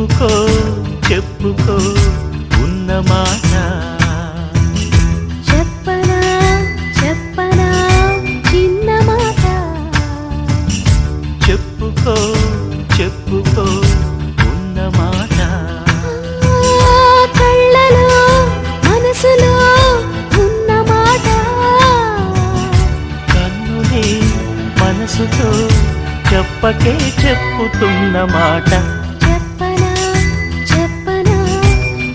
చెప్పుకో చెప్పుకో ఉన్న మాట చెప్పనా చెప్పనా చిన్న మాట చెప్పుకో చెప్పుకో ఉన్న మాట కళ్ళలో మనసులో ఉన్న మాట కన్నులే మనసుతో చెప్పకే చెప్పుతున్న మాట చెప్పనా చెప్పనా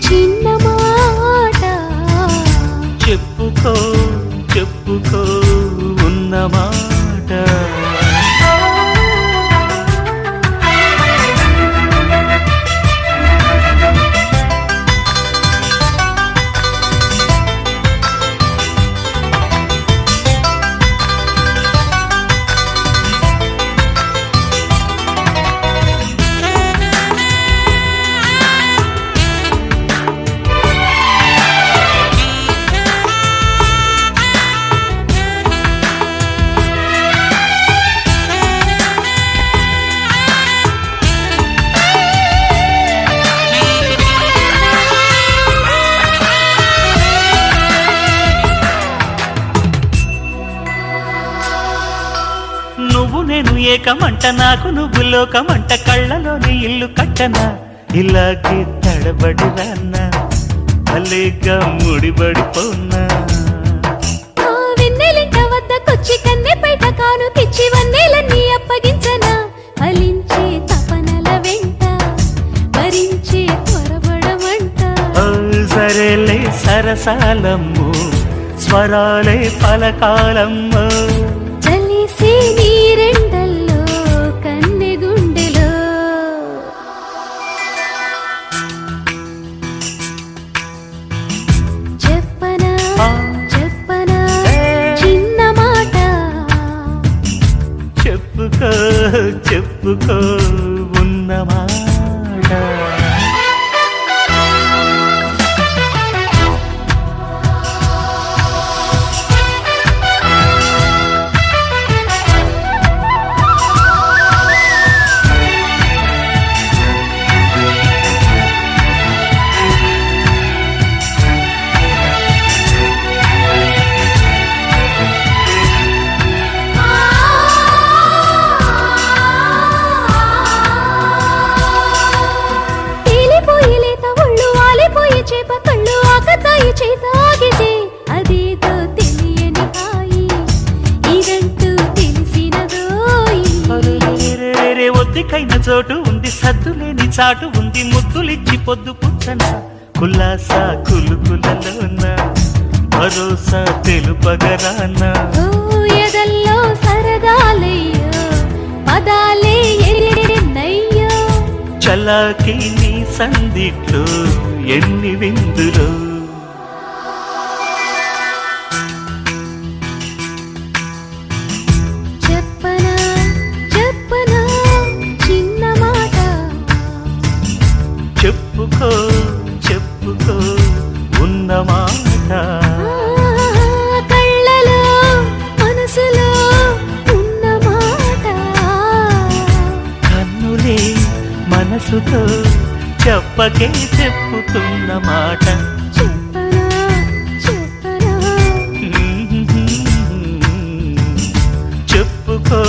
చిన్న మాట చెప్పుకో చెప్పుకో ఉన్న మాట నువ్వు నేను ఏకమంట నాకు నువ్వు లోకమంట కళ్ళలోని ఇల్లు కట్టనా ఇలాగే తడబడి రాన్నా అలేగా ముడిబడిపోన్నా వెన్నెలింట వద్దకొచ్చి కన్నె పైట కాను తెచ్చి వన్నెలన్నీ అప్పగించనా ఫలించే తపనల వెంట భరించే త్వరపడమంట సరేలే సరసాలమ్ము స్వరాలే పలకాలమ్ము చలిసి నీరెండల్లో కన్నె గుండెలో చెప్పనా చెప్పనా చిన్న మాట చెప్పుకో చెప్పుకో ఉన్న మాట చేప కళ్ళు ఆకతాయి చేత ఆగితే అదేదో తెలియని హాయి ఇదంటూ తెలిసినదోయి ఒద్దికైన చోటు ఉంది సద్దు లేని చాటు ఉంది ముద్దులిచ్చి పొద్దు పుచ్చన కుల్లాసా కులుకులలోన భరోసా తెలుపగరాన ఎదల్లో సరదాలయ్యో పదాలే ఎన్నయ్యో చలాకి నీ సందిట్లో ఎన్ని విందులో చెప్పనా చెప్పనా చిన్న మాట చెప్పుకో చెప్పుకో ఉన్న మాట కళ్ళలో మనసులో ఉన్న మాట కన్నులే మనసుతో చెప్పకే చెప్పుతున్న మాట చెప్పనా చెప్పనా చెప్పుకో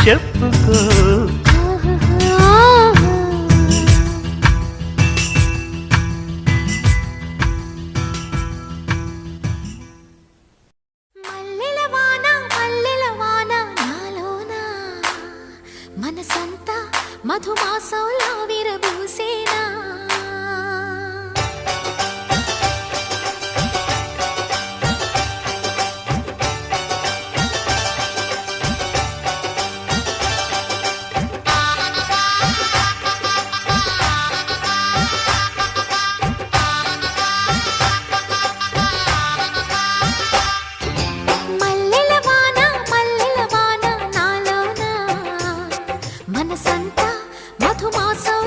చెప్పుకో మనసంతా మధుమాసంలా విరబూసేనా మనసంతా మధుమాసం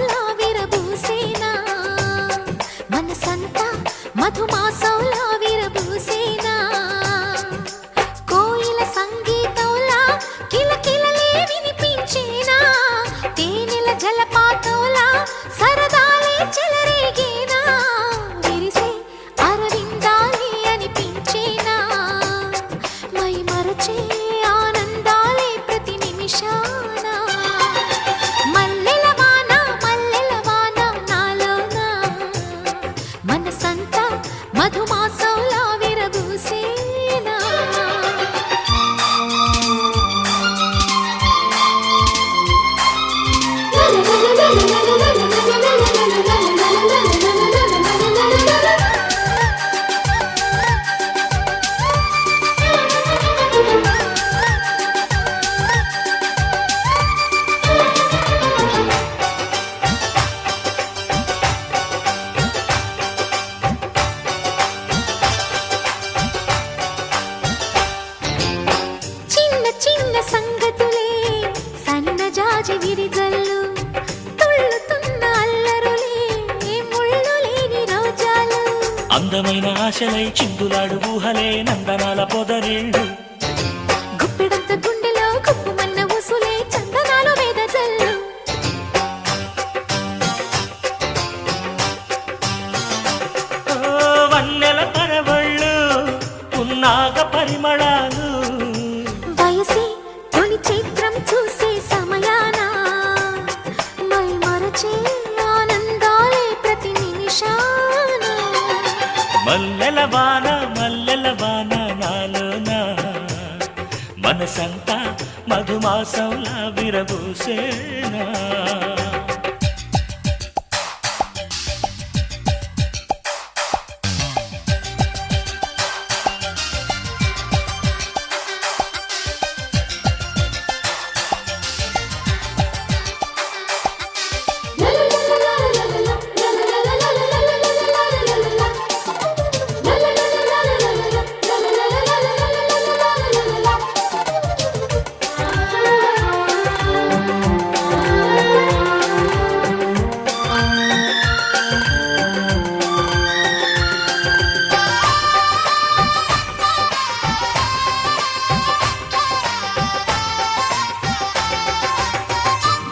సంగతులే సన్నజాజి విరిజల్లు తుళ్ళుతున్న అల్లరులే ముళ్ళు లేని రోజాలు అందమైన ఆశలై చిందులాడు ఊహలే నందనాల పొదరిళ్ళు గుప్పెడంత గుండెలో గుప్పుమన్న ఉసులే చందనాలు వేదజల్లు వన్నెల పరవళ్ళు పున్నాగ పరిమళాలు వయసి తొలి చిత్రం చూసే సమయాన మై మరచే ఆనందాలే ప్రతి నిమిషాన మల్లెల వాన నాలోన మనసంతా మధుమాసంలా విరబూసేనా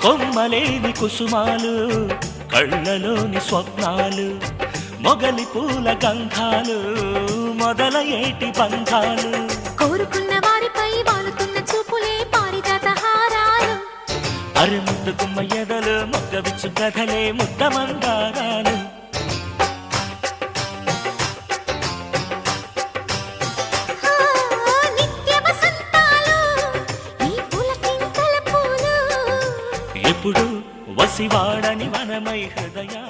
కొమ్మలేని కుసుమాలు కళ్ళలోని స్వప్నాలు మొగలి పూల గంధాలు మొదలయేటి బంధాలు కోరుకున్న వారిపై వాలుతున్న చూపులే పారిజాత హారాలు అరుముద్దుకుమ్మ ఎదలు మొగ్గవిచ్చు కథలే ముద్ద మందారాలు నిత్య వసంతాలు ఈ పులకింతల పూలు ఎప్పుడు వసివాడని వనమై హృదయా